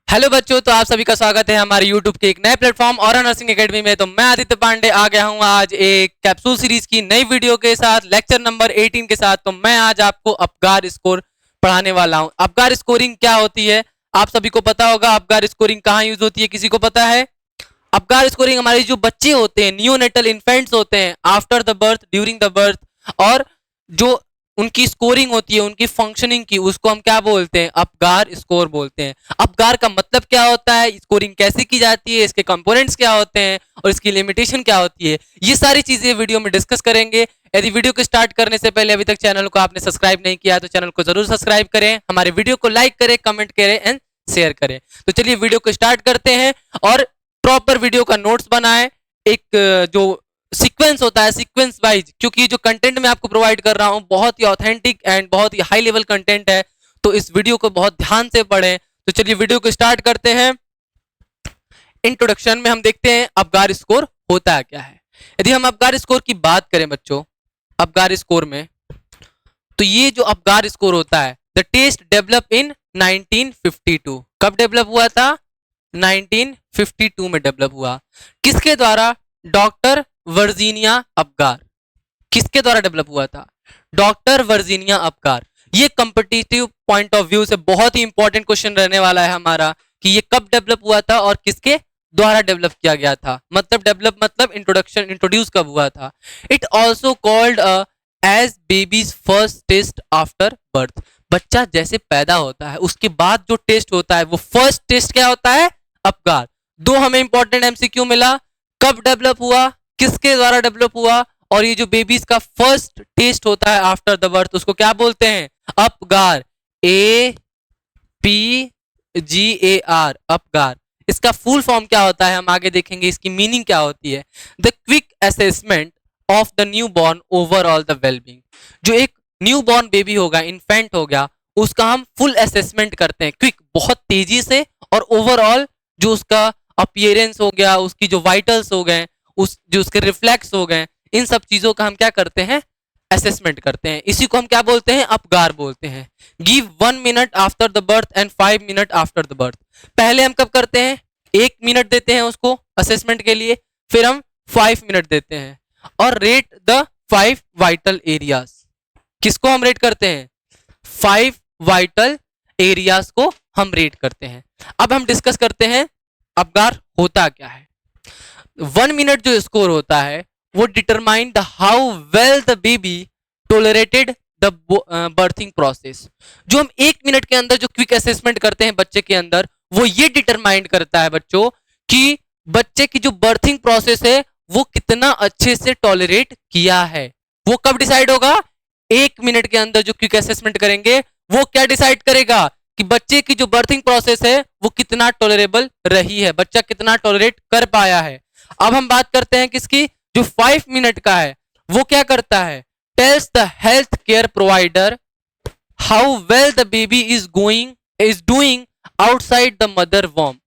Hello बच्चों, तो आप सभी का स्वागत है हमारे यूट्यूब के एक नए प्लेटफॉर्म और नर्सिंग एकेडमी में। तो मैं आदित्य पांडे आ गया हूँ आज एक कैप्सूल सीरीज की नई वीडियो के साथ, लेक्चर नंबर 18 के साथ। तो मैं आज आपको अपगार स्कोर पढ़ाने वाला हूँ। अपगार स्कोरिंग क्या होती है आप सभी को पता होगा। अपगार स्कोरिंग कहाँ यूज होती है, किसी को पता है? अपगार स्कोरिंग हमारे जो बच्चे होते हैं, नियोनेटल इन्फेंट्स होते हैं, after the birth, during the birth, और जो उनकी स्कोरिंग होती है, उनकी फंक्शनिंग की, उसको हम क्या बोलते हैं? अपगार स्कोर बोलते हैं। अपगार का मतलब क्या होता है, स्कोरिंग कैसे की जाती है, इसके कंपोनेंट्स क्या होते हैं और इसकी लिमिटेशन क्या होती है, ये सारी चीजें वीडियो में डिस्कस करेंगे। यदि वीडियो को स्टार्ट करने से पहले अभी तक चैनल को आपने सब्सक्राइब नहीं किया तो चैनल को जरूर सब्सक्राइब करें, हमारे वीडियो को लाइक करें, कमेंट करें एंड शेयर करें। तो चलिए वीडियो को स्टार्ट करते हैं और प्रॉपर वीडियो का नोट्स बनाएं। एक जो सीक्वेंस होता है, सीक्वेंस वाइज, क्योंकि जो कंटेंट मैं आपको प्रोवाइड कर रहा हूं बहुत ही ऑथेंटिक एंड बहुत ही हाई लेवल कंटेंट है, तो इस वीडियो को बहुत ध्यान से पढ़ें। तो चलिए वीडियो को स्टार्ट करते हैं। इंट्रोडक्शन में हम देखते हैं अपगार स्कोर होता है क्या है। यदि हम अपगार स्कोर की बात करें बच्चों, अपगार स्कोर में, तो ये जो अपगार स्कोर होता है, द टेस्ट डेवलप इन 1952। कब डेवलप हुआ था? 1952 में डेवलप हुआ। किसके द्वारा? Doctor Virginia Apgar. किसके द्वारा डेवलप हुआ था? Doctor Virginia Apgar. ये कॉम्पिटिटिव पॉइंट ऑफ व्यू से बहुत ही इंपॉर्टेंट क्वेश्चन रहने वाला है हमारा कि ये कब डेवलप हुआ था और किसके द्वारा डेवलप किया गया था। मतलब डेवलप मतलब इंट्रोड्यूस कब हुआ था। It also called as baby's first test after birth. बच्चा जैसे पैदा होता है उसके बाद जो टेस्ट होता है वो फर्स्ट टेस्ट क्या होता है? अपगार। दो हमें इंपॉर्टेंट एमसीक्यू मिला, कब डेवलप हुआ, किसके द्वारा डेवलप हुआ, और ये जो बेबीज का फर्स्ट टेस्ट होता है आफ्टर द बर्थ उसको क्या बोलते हैं? Apgar. A P G A R, Apgar. इसका फुल फॉर्म क्या होता है हम आगे देखेंगे, इसकी मीनिंग क्या होती है। The quick assessment of the new born overall the wellbeing. जो एक न्यू बॉर्न बेबी होगा, इन्फेंट हो गया, उसका हम फुल असेसमेंट करते हैं, क्विक, बहुत तेजी से, और ओवरऑल जो उसका अपीयरेंस हो गया, उसकी जो वाइटल्स हो गए, उस जो उसके रिफ्लेक्स हो गए, इन सब चीजों का हम क्या करते हैं? असेसमेंट करते हैं। इसी को हम क्या बोलते हैं? अपगार बोलते हैं। Give 1 minute after the birth and 5 minute after the birth. पहले हम कब करते हैं? 1 मिनट देते हैं उसको असेसमेंट के लिए, फिर हम 5 मिनट देते हैं। और रेट द 5 वाइटल एरियाज। किसको हम रेट करते हैं? 5 वाइटल एरियाज को हम रेट करते हैं। अब हम डिस्कस करते हैं अपगार होता क्या है। 1 मिनट जो स्कोर होता है वो determine the how well the baby tolerated the birthing process. जो हम 1 मिनट के अंदर जो क्विक असेसमेंट करते हैं बच्चे के अंदर, वो ये डिटरमाइन करता है बच्चों कि बच्चे की जो बर्थिंग प्रोसेस है वो कितना अच्छे से टॉलरेट किया है। वो कब डिसाइड होगा? 1 मिनट के अंदर जो क्विक असेसमेंट करेंगे वो क्या डिसाइड करेगा कि बच्चे की जो बर्थिंग प्रोसेस है वो कितना टॉलरेबल रही है, बच्चा कितना टॉलरेट कर पाया है। अब हम बात करते हैं किसकी? जो 5 मिनट का है वो क्या करता है? Tells the health care provider how well the baby is doing outside the mother वॉर्म।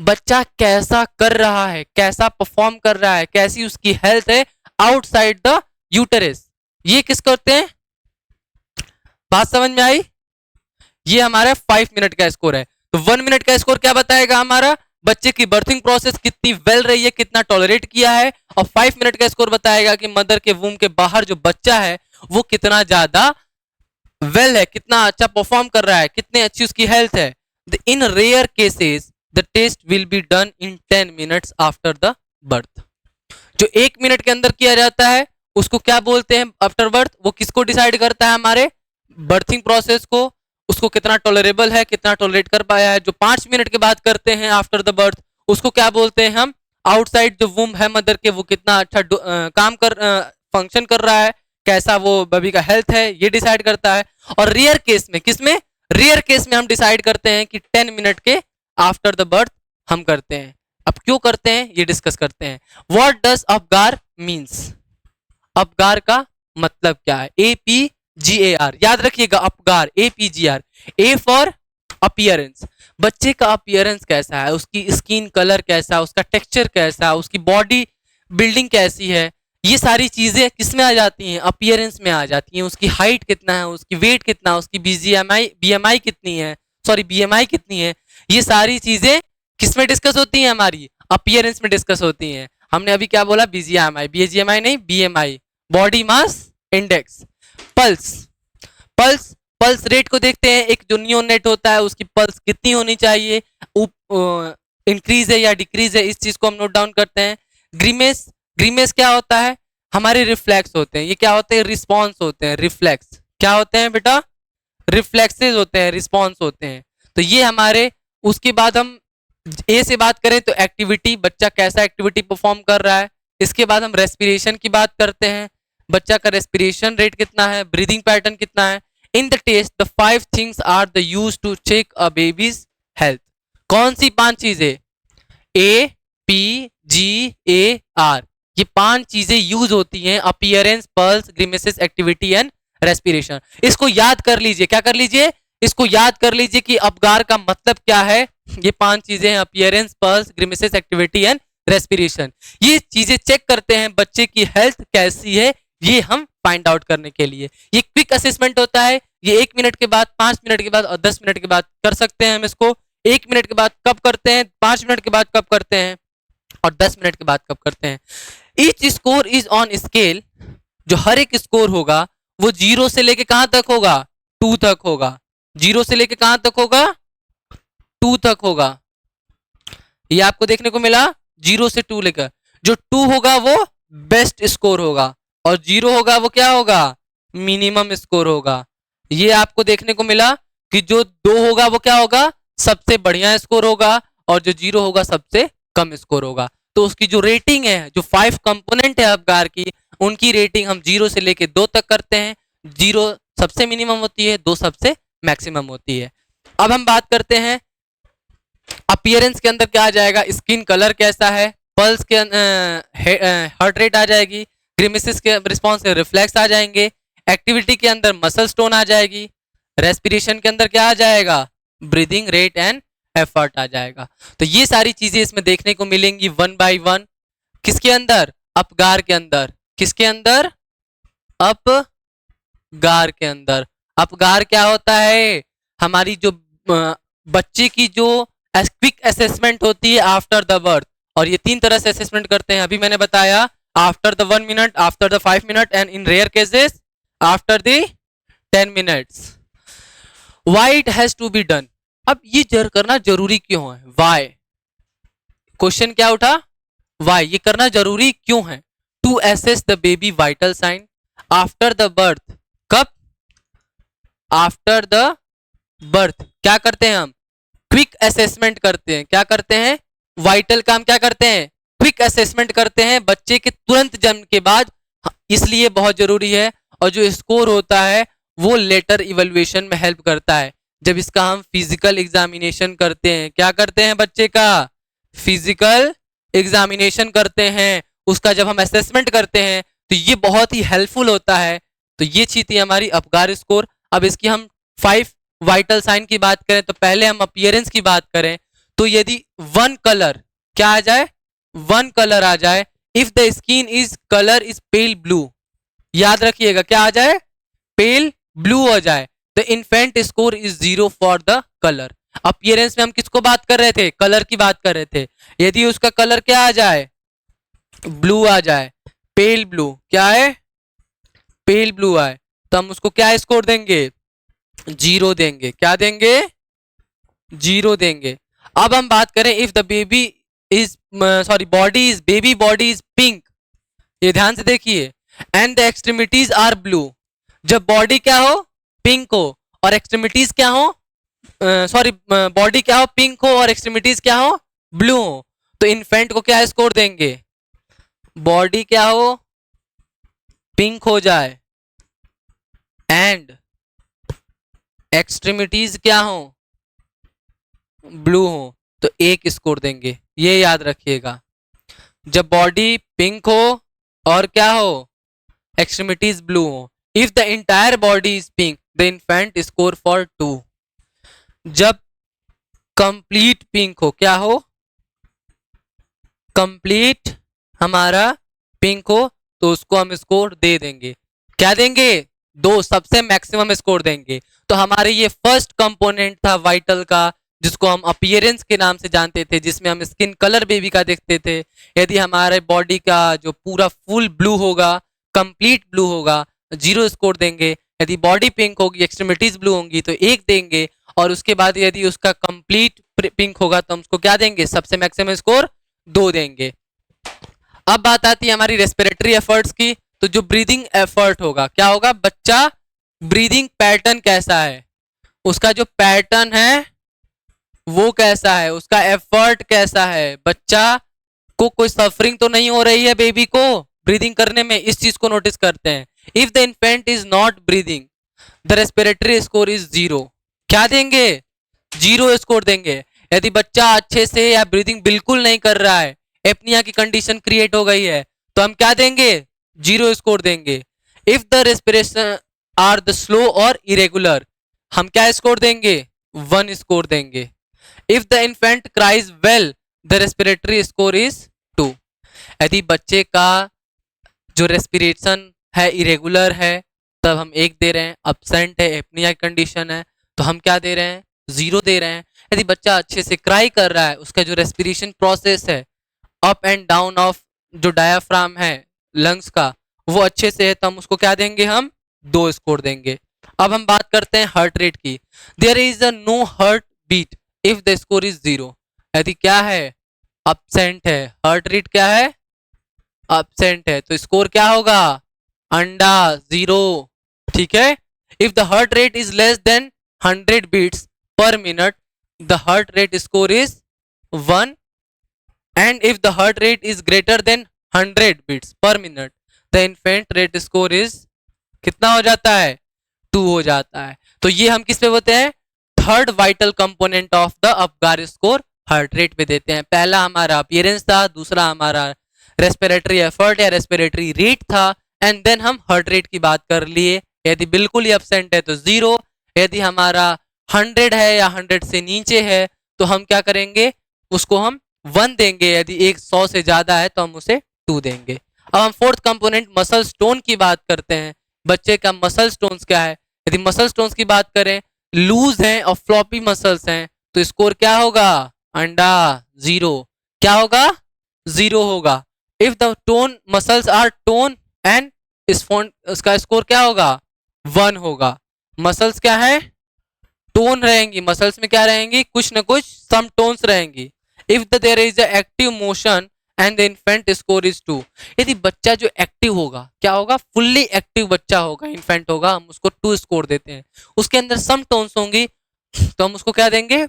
बच्चा कैसा कर रहा है, कैसा परफॉर्म कर रहा है, कैसी उसकी हेल्थ है आउटसाइड द यूटरस। ये किस करते हैं? बात समझ में आई? ये हमारा 5 मिनट का स्कोर है। तो 1 मिनट का स्कोर क्या बताएगा हमारा? बच्चे की बर्थिंग प्रोसेस कितनी वेल रही है, कितना टॉलरेट किया है। और 5 मिनट का स्कोर बताएगा कि मदर के वूम के बाहर जो बच्चा है वो कितना ज्यादा वेल है, कितना अच्छा परफॉर्म कर रहा है, कितनी अच्छी उसकी हेल्थ है। In rare cases the test will be done in 10 minutes after the birth. जो 1 मिनट के अंदर किया जाता है उसको क्या बोलते हैं? After birth. वो किसको डिसाइड करता है? हमारे बर्थिंग प्रोसेस को, उसको कितना टॉलरेबल है, कितना टॉलरेट कर पाया है। जो 5 मिनट के बाद करते हैं आफ्टर द बर्थ उसको क्या बोलते हैं हम? आउटसाइड जो वूम है मदर के, वो कितना अच्छा काम कर फंक्शन कर रहा है, कैसा वो बेबी का हेल्थ है, ये डिसाइड करता है। और रेयर केस में, किसमें? रेयर केस में हम डिसाइड करते हैं कि 10 मिनट के आफ्टर द बर्थ हम करते हैं। अब क्यों करते हैं ये डिस्कस करते हैं। What does Apgar means? Apgar का मतलब क्या है? APGAR, याद रखिएगा, Apgar, APGR। A for appearance. बच्चे का अपीयरेंस कैसा है, उसकी स्किन कलर कैसा है, उसका टेक्सचर कैसा है, उसकी बॉडी बिल्डिंग कैसी है, ये सारी चीजें किसमें आ जाती हैं? अपीयरेंस में आ जाती हैं। उसकी हाइट कितना है, उसकी वेट कितना है, उसकी BMI कितनी है, सॉरी बीएमआई कितनी है, ये सारी चीजें किसमें डिस्कस होती हैं, हमारी अपीयरेंस में डिस्कस होती हैं। हमने अभी क्या बोला, बीजीएमआई, बीजीएमआई नहीं BMI, body mass index. Pulse, pulse pulse rate को देखते हैं, एक जो नियोनेट होता है उसकी पल्स कितनी होनी चाहिए, इंक्रीज है या डिक्रीज है, इस चीज को हम नोट डाउन करते हैं। ग्रीमेस, ग्रीमेस क्या होता है, हमारे रिफ्लेक्स होते हैं, ये क्या होते हैं, रिस्पॉन्स होते हैं, रिफ्लेक्स क्या होते हैं बेटा, रिफ्लेक्सेस होते हैं, रिस्पॉन्स होते हैं। तो ये हमारे, उसके बाद हम ए से बात करें तो एक्टिविटी, बच्चा कैसा एक्टिविटी परफॉर्म कर रहा है। इसके बाद हम रेस्पिरेशन की बात करते हैं, बच्चा का रेस्पिरेशन रेट कितना है, ब्रीदिंग पैटर्न कितना है। In the test the 5 things are the use to check a baby's health. कौन सी 5 चीजें, A P G A R, ये 5 चीजें यूज होती हैं appearance, pulse, grimaces, activity and respiration. इसको याद कर लीजिए, क्या कर लीजिए, इसको याद कर लीजिए कि अपगार का मतलब क्या है। ये 5 चीजें हैं, appearance, pulse, grimaces, activity and respiration. ये चीजें चेक करते हैं बच्चे की हेल्थ कैसी है, ये हम फाइंड आउट करने के लिए। ये क्विक असेसमेंट होता है, ये 1 मिनट के बाद, 5 मिनट के बाद और 10 मिनट के बाद कर सकते हैं हम इसको। 1 मिनट के बाद कब करते हैं, 5 मिनट के बाद कब करते हैं और 10 मिनट के बाद कब करते हैं। Each score is on scale, जो हर एक स्कोर होगा वो 0 से लेके कहां तक होगा, 2 तक होगा। 0 से लेके कहां तक होगा, 2 तक होगा। ये आपको देखने को मिला, 0 से 2 लेकर, जो 2 होगा वो बेस्ट स्कोर होगा और 0 होगा वो क्या होगा, मिनिमम स्कोर होगा। ये आपको देखने को मिला कि जो 2 होगा वो क्या होगा, सबसे बढ़िया स्कोर होगा और जो 0 होगा सबसे कम स्कोर होगा। तो उसकी जो रेटिंग है, जो 5 कंपोनेंट है अपगार की, उनकी रेटिंग हम 0 से लेके 2 तक करते हैं। 0 सबसे मिनिमम होती है, 2 सबसे मैक्सिमम होती है। अब हम बात करते हैं अपीयरेंस के अंदर क्या आ जाएगा, स्किन कलर कैसा है, पल्स के हार्ट रेट आ जाएगी, ग्रीमेसिस के रिस्पॉन्स से रिफ्लेक्स आ जाएंगे, एक्टिविटी के अंदर मसल स्टोन आ जाएगी, रेस्पिरेशन के अंदर क्या आ जाएगा, ब्रीदिंग रेट एंड एफर्ट आ जाएगा। तो ये सारी चीजें इसमें देखने को मिलेंगी 1 बाय 1। किसके अंदर, अपगार के अंदर, किसके अंदर, अपगार के अंदर। अपगार क्या होता है, हमारी जो बच्चे की जो क्विक असेसमेंट होती है आफ्टर द बर्थ, और ये 3 तरह से असेसमेंट करते हैं, अभी मैंने बताया, after the 1 minute, after the 5 minute and in rare cases after the 10 minutes. Why it has to be done, अब ये करना जरूरी क्यों है, व्हाई, क्वेश्चन क्या उठा, व्हाई, ये करना जरूरी क्यों है। To assess the baby vital sign after the birth, कब, आफ्टर द बर्थ क्या करते हैं हम, क्विक असेसमेंट करते हैं, क्या करते हैं, वाइटल काम क्या करते हैं, क्विक असेसमेंट करते हैं बच्चे के तुरंत जन्म के बाद, इसलिए बहुत जरूरी है। और जो स्कोर होता है वो लेटर इवैल्यूएशन में हेल्प करता है। जब इसका हम फिजिकल एग्जामिनेशन करते हैं, क्या करते हैं, बच्चे का फिजिकल एग्जामिनेशन करते हैं, उसका जब हम असेसमेंट करते हैं तो ये बहुत ही हेल्पफुल होता है। तो ये चीज थी हमारी अपगार स्कोर। अब इसकी हम 5 वाइटल साइन की बात करें तो पहले हम अपीयरेंस की बात करें तो यदि 1 कलर क्या आ जाए, 1 कलर आ जाए, if the skin is colour is pale blue, याद रखिएगा क्या आ जाए, पेल ब्लू हो जाए, the infant score is 0 for the colour. Appearance में हम किसको बात कर रहे थे, कलर की बात कर रहे थे। यदि उसका कलर क्या आ जाए, ब्लू आ जाए, पेल ब्लू, क्या है, पेल ब्लू आए, तो हम उसको क्या स्कोर देंगे, 0 देंगे, क्या देंगे, 0 देंगे। अब हम बात करें if the baby is sorry body is, baby body is pink, ये ध्यान से देखिए, and the extremities are blue, जब बॉडी क्या हो, पिंक हो और एक्सट्रीमिटीज क्या हो, सॉरी बॉडी क्या हो, पिंक हो और एक्सट्रीमिटीज क्या हो, ब्लू हो, तो इन्फेंट को क्या स्कोर देंगे, बॉडी क्या हो, पिंक हो जाए एंड एक्सट्रीमिटीज क्या हो, ब्लू हो, तो 1 स्कोर देंगे। ये याद रखिएगा, जब बॉडी पिंक हो और क्या हो, एक्सट्रीमिटीज ब्लू हो। If the entire body is pink the infant score for 2, जब कंप्लीट पिंक हो, क्या हो, कंप्लीट हमारा पिंक हो, तो उसको हम स्कोर दे देंगे, क्या देंगे, 2 सबसे मैक्सिमम स्कोर देंगे। तो हमारे ये फर्स्ट कंपोनेंट था वाइटल का, जिसको हम अपीयरेंस के नाम से जानते थे, जिसमें हम स्किन कलर बेबी का देखते थे। यदि हमारे बॉडी का जो पूरा फुल ब्लू होगा, कंप्लीट ब्लू होगा, 0 स्कोर देंगे। यदि बॉडी पिंक होगी, एक्सट्रीमिटीज ब्लू होंगी तो 1 देंगे। और उसके बाद यदि उसका कंप्लीट पिंक होगा तो हम उसको क्या देंगे, सबसे मैक्सिमम स्कोर 2 देंगे। अब बात आती है हमारी रेस्पिरेटरी एफर्ट्स की। तो जो ब्रीदिंग एफर्ट होगा, क्या होगा, बच्चा ब्रीदिंग पैटर्न कैसा है, उसका जो पैटर्न है वो कैसा है, उसका एफर्ट कैसा है, बच्चा को कोई सफरिंग तो नहीं हो रही है बेबी को ब्रीदिंग करने में, इस चीज को नोटिस करते हैं। If the infant is not breathing the respiratory score is 0। क्या देंगे, 0 स्कोर देंगे। यदि बच्चा अच्छे से या ब्रीदिंग बिल्कुल नहीं कर रहा है, एपनिया की कंडीशन क्रिएट हो गई है, तो हम क्या देंगे, 0 स्कोर देंगे। If the respiration are the slow और इरेगुलर, हम क्या स्कोर देंगे, 1 स्कोर देंगे। If the infant cries well the respiratory score is 2। यदि बच्चे का जो रेस्पिरेशन है इरेगुलर है, तब हम 1 दे रहे हैं। अब्सेंट है, एपनिया की कंडीशन है, तो हम क्या दे रहे हैं, 0 दे रहे हैं। यदि बच्चा अच्छे से क्राई कर रहा है, उसका जो रेस्पिरेशन प्रोसेस है, अप एंड डाउन ऑफ जो डायाफ्राम है लंग्स का, वो अच्छे से है, तो हम उसको क्या देंगे, हम 2 स्कोर देंगे। अब हम बात करते हैं हार्ट रेट की। There is a no heart beat if the score is 0। यदि क्या है, अब्सेंट है, हार्ट रेट क्या है, अब्सेंट है, तो स्कोर क्या होगा, अंडा 0। ठीक है। If the heart rate is less than 100 beats per minute the heart rate score is 1। And if the heart rate is greater than 100 beats per minute the infant rate score is कितना हो जाता है, 2 हो जाता है। तो ये हम किस पे होते हैं, third vital component of the Apgar score heart rate पे देते हैं। पहला हमारा अपीयरेंस था, दूसरा हमारा रेस्पिरेटरी एफर्ट या रेस्पिरेटरी रेट था, एंड देन हम हार्ट रेट की बात कर लिए। यदि बिल्कुल ही एब्सेंट है तो 0, यदि हमारा 100 है या 100 से नीचे है तो हम क्या करेंगे, उसको हम 1 देंगे। यदि 100 से ज्यादा है तो हम उसे 2 देंगे। अब हम फोर्थ कंपोनेंट मसल स्टोन की बात करते हैं। बच्चे का मसल स्टोन्स क्या है, यदि मसल स्टोन्स की बात करें, लूज हैं और फ्लॉपी मसल्स हैं, तो स्कोर क्या होगा, अंडा 0। क्या होगा, 0 होगा। If the tone muscles are tone and उसका स्कोर क्या होगा, 1 होगा। मसल्स क्या है, टोन रहेंगी, मसल्स में क्या रहेंगी, कुछ ना कुछ सम टोन्स रहेंगी। If the there is active motion and the infant score is 2। यदि बच्चा जो एक्टिव होगा, क्या होगा, फुल्ली एक्टिव बच्चा होगा, इन्फेंट होगा, हम उसको 2 स्कोर देते हैं। उसके अंदर सम टोन्स होंगी तो हम उसको क्या देंगे,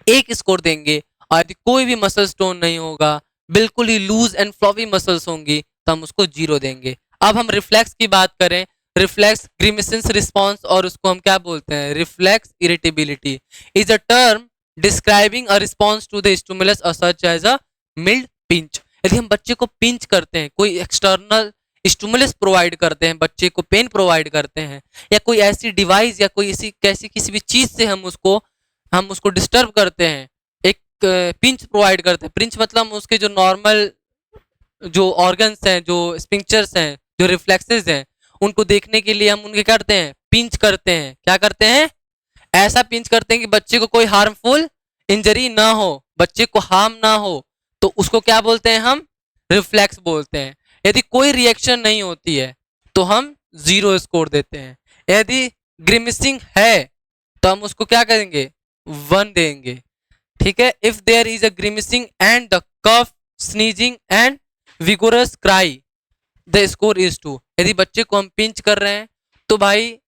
1 स्कोर देंगे। और यदि कोई भी मसल स्टोन नहीं होगा, बिल्कुल ही लूज एंड फ्लॉपी मसल्स होंगी, तो हम उसको 0 देंगे। अब हम रिफ्लेक्स की बात करें, रिफ्लेक्स ग्रिमेसेंस रिस्पॉन्स, और उसको हम क्या बोलते हैं, reflex irritability is a term describing a response to the stimulus such as a mild pinch. यदि हम बच्चे को पिंच करते हैं, कोई एक्सटर्नल स्टिमुलस प्रोवाइड करते हैं, बच्चे को पेन प्रोवाइड करते हैं, या कोई ऐसी डिवाइस या कोई ऐसी कैसी किसी भी चीज से हम उसको डिस्टर्ब करते हैं, एक पिंच प्रोवाइड करते हैं। पिंच मतलब उसके जो नॉर्मल जो ऑर्गन्स हैं, जो स्पिंक्चर्स हैं, जो रिफ्लेक्सेस हैं, उनको देखने के लिए हम उनके करते हैं, पिंच करते हैं। क्या करते हैं, ऐसा पिंच करते हैं कि बच्चे को कोई हार्मफुल इंजरी ना हो, बच्चे को हार्म ना हो, तो उसको क्या बोलते हैं, हम रिफ्लेक्स बोलते हैं। यदि कोई रिएक्शन नहीं होती है तो हम 0 स्कोर देते हैं। यदि ग्रिमिसिंग है तो हम उसको क्या करेंगे, 1 देंगे। ठीक है। If there is a grimacing and the cough sneezing and vigorous cry the score is 2। यदि बच्चे को हम पिंच कर रहे हैं तो भाई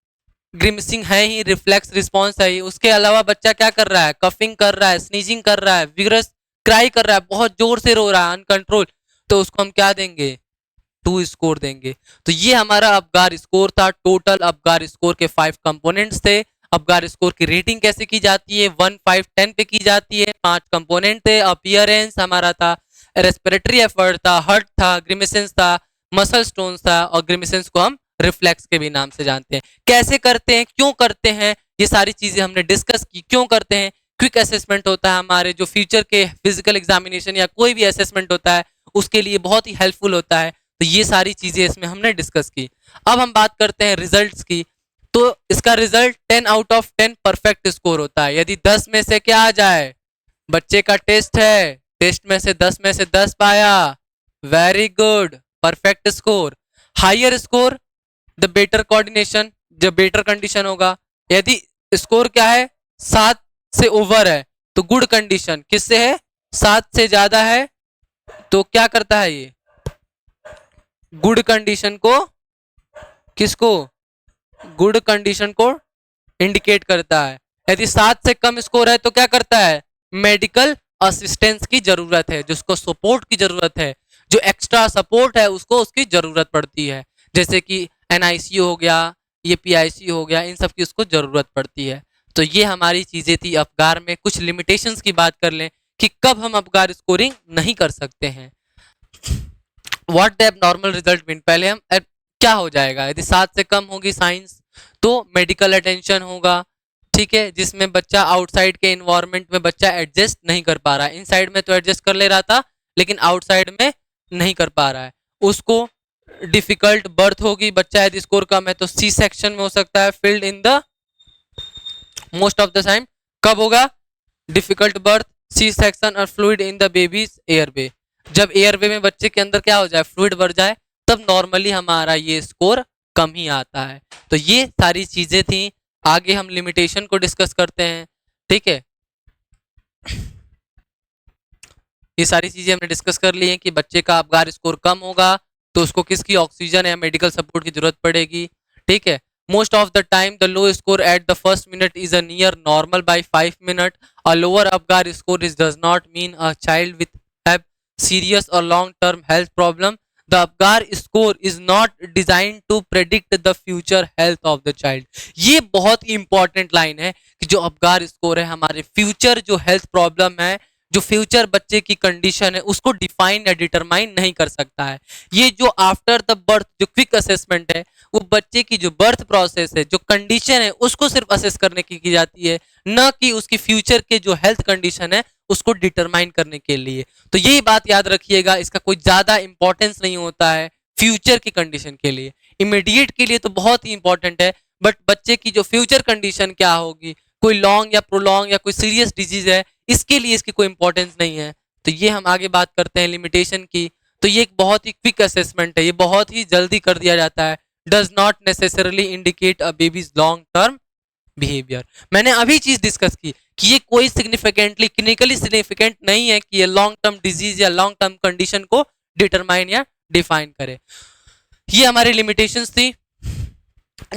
ग्रिमसिंग है ही, रिफ्लेक्स रिस्पॉन्स है ही, उसके अलावा बच्चा क्या कर रहा है, कफिंग कर रहा है, स्नीजिंग कर रहा है, विगरस क्राई कर रहा है, बहुत जोर से रो रहा है, अनकंट्रोल, तो उसको हम क्या देंगे, 2 स्कोर देंगे। तो ये हमारा अपगार स्कोर था। टोटल अपगार स्कोर के 5 कंपोनेंट्स थे। अपगार स्कोर की रेटिंग कैसे की जाती है, 1, 5, 10 पे की जाती है। 5 कंपोनेंट थे, अपीयरेंस हमारा था, रेस्पिरेटरी एफर्ट था, हर्ट था, ग्रिमेसेंस था, मसल स्टोन्स था, और ग्रिमेसेंस को हम रिफ्लेक्स के भी नाम से जानते हैं। कैसे करते हैं, क्यों करते हैं, ये सारी चीजें हमने डिस्कस की। क्यों करते हैं, क्विक असेसमेंट होता है हमारे जो फ्यूचर के फिजिकल एग्जामिनेशन या कोई भी असेसमेंट होता है उसके लिए बहुत ही हेल्पफुल होता है। तो ये सारी चीजें इसमें हमने डिस्कस की। अब हम बात करते हैं रिजल्ट्स की। तो इसका result 10 out of 10 perfect score होता है। यदि 10 में से क्या आ जाए, बच्चे का टेस्ट है, टेस्ट में से 10 में से 10 पाया, very good, perfect score. Higher score the better coordination, जब बेटर कंडीशन होगा। यदि स्कोर क्या है, 7 से ओवर है तो गुड कंडीशन। किससे है, 7 से ज्यादा है तो क्या करता है ये, गुड कंडीशन को, किसको, गुड कंडीशन को इंडिकेट करता है। यदि 7 से कम स्कोर है तो क्या करता है, मेडिकल असिस्टेंस की जरूरत है, जिसको सपोर्ट की जरूरत है, जो एक्स्ट्रा सपोर्ट है उसको उसकी जरूरत पड़ती है, जैसे कि एनआईसीयू हो गया, ये पीआईसी हो गया, इन सब की उसको जरूरत पड़ती है। तो ये हमारी चीजें थी अबगार में। कुछ लिमिटेशंस की बात कर लें कि कब हम अबगार स्कोरिंग नहीं कर सकते हैं। What the abnormal result mean, पहले हम क्या हो जाएगा, यदि 7 से कम होगी साइंस तो मेडिकल अटेंशन होगा, ठीक है, जिसमें बच्चा आउटसाइड के इन्वायरमेंट में बच्चा एडजस्ट नहीं कर पा रहा है। इनसाइड में तो एडजस्ट कर ले रहा था लेकिन आउटसाइड में नहीं कर पा रहा है। उसको डिफिकल्ट बर्थ होगी, बच्चा यदि स्कोर कम है तो सी सेक्शन में हो सकता है, filled in the most of the time कब होगा, डिफिकल्ट बर्थ, सी सेक्शन और fluid in the babies airway. जब एयरवे में बच्चे के अंदर क्या हो जाए, फ्लूइड बढ़ जाए, तब नॉर्मली हमारा ये स्कोर कम ही आता है। तो ये सारी चीजें थी। आगे हम लिमिटेशन को डिस्कस करते हैं, ठीक है। ये सारी चीजें हमने डिस्कस कर ली हैं कि बच्चे का अबगार स्कोर कम होगा तो उसको किसकी ऑक्सीजन या मेडिकल सपोर्ट की जरूरत पड़ेगी, ठीक है। Most of the time the low score at the first minute is a near normal by 5 minute. A lower Apgar score is does not mean a child with have serious or long term health problem. The ABGAR score is not designed to predict the future health of the child. ये बहुत ही important line है कि जो ABGAR score है हमारे future जो health problem है, जो फ्यूचर बच्चे की कंडीशन है, उसको डिफाइन या डिटरमाइन नहीं कर सकता है। ये जो आफ्टर द बर्थ जो क्विक असेसमेंट है, वो बच्चे की जो बर्थ प्रोसेस है, जो कंडीशन है, उसको सिर्फ असेस करने की जाती है, न कि उसकी फ्यूचर के जो हेल्थ कंडीशन है उसको डिटरमाइन करने के लिए। तो यही बात याद रखिएगा, इसका कोई ज्यादा इंपॉर्टेंस नहीं होता है फ्यूचर की कंडीशन के लिए। इमीडिएट के लिए तो बहुत ही इंपॉर्टेंट है, बट बच्चे की जो फ्यूचर कंडीशन क्या होगी, कोई लॉन्ग या प्रोलॉन्ग या कोई सीरियस डिजीज है, इसके लिए इसकी कोई इंपॉर्टेंस नहीं है। तो ये हम आगे बात करते हैं लिमिटेशन की। तो ये एक बहुत ही क्विक असेसमेंट है, ये बहुत ही जल्दी कर दिया जाता है। Does not necessarily indicate a babies long term behaviour. मैंने अभी चीज डिस्कस की कि ये कोई सिग्निफिकेंटली क्लिनिकली सिग्निफिकेंट नहीं है कि ये लॉन्ग टर्म डिजीज या लॉन्ग टर्म कंडीशन को डिटरमाइन या डिफाइन करे। ये हमारी लिमिटेशंस थी।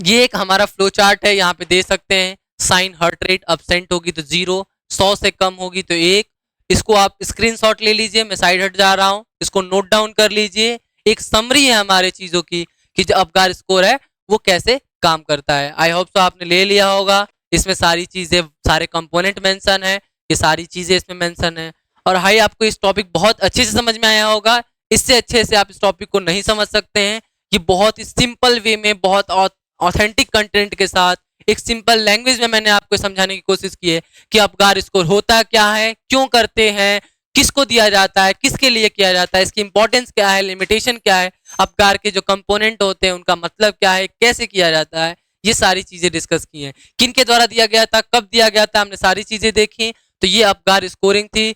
ये एक हमारा फ्लो चार्ट है, यहाँ पे दे सकते हैं। साइन हार्ट रेट अब्सेंट होगी तो 0, 100 से कम होगी तो 1। इसको आप स्क्रीनशॉट ले लीजिए, मैं साइड हट जा रहा हूँ, इसको नोट डाउन कर लीजिए। एक समरी है हमारे चीजों की कि जो अबगार स्कोर है वो कैसे काम करता है। आई होप सो आपने ले लिया होगा। इसमें सारी चीजें, सारे कंपोनेंट मेंशन है, ये सारी चीजें इसमें मेंशन है। और हाई आपको इस टॉपिक बहुत अच्छे से समझ में आया होगा। इससे अच्छे से आप इस टॉपिक को नहीं समझ सकते हैं। ये बहुत ही सिंपल वे में, बहुत ऑथेंटिक कंटेंट के साथ, एक सिंपल लैंग्वेज में मैंने आपको समझाने की कोशिश की है कि अबगार स्कोर होता क्या है, क्यों करते हैं, किसको दिया जाता है, किसके लिए किया जाता है, इसकी इंपॉर्टेंस क्या है, लिमिटेशन क्या है, अबगार के जो कंपोनेंट होते हैं उनका मतलब क्या है, कैसे किया जाता है, ये सारी चीजें डिस्कस की हैं। किन के द्वारा दिया गया था, कब दिया गया था, हमने सारी चीजें देखी। तो ये अबगार स्कोरिंग थी।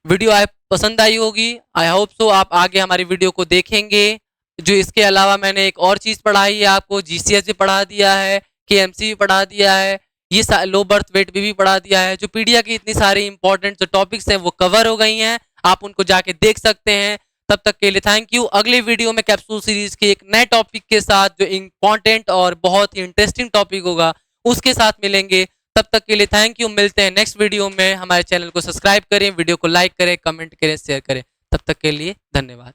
वीडियो आप पसंद आई होगी, आई होप सो आप आगे हमारी वीडियो को देखेंगे। जो इसके अलावा मैंने एक और चीज पढ़ाई है आपको, जीसीएस भी पढ़ा दिया है, केएमसी भी पढ़ा दिया है, ये लो बर्थ वेट भी पढ़ा दिया है। जो पीडिया की इतनी सारी इंपॉर्टेंट जो टॉपिक्स हैं वो कवर हो गई हैं, आप उनको जाके देख सकते हैं। तब तक के लिए थैंक यू। अगले वीडियो में कैप्सूल सीरीज के एक नए टॉपिक के साथ, जो इंपॉर्टेंट और बहुत ही इंटरेस्टिंग टॉपिक होगा, उसके साथ मिलेंगे। तब तक के लिए थैंक यू। मिलते हैं नेक्स्ट वीडियो में। हमारे चैनल को सब्सक्राइब करें, वीडियो को लाइक करें, कमेंट करें, शेयर करें। तब तक के लिए धन्यवाद।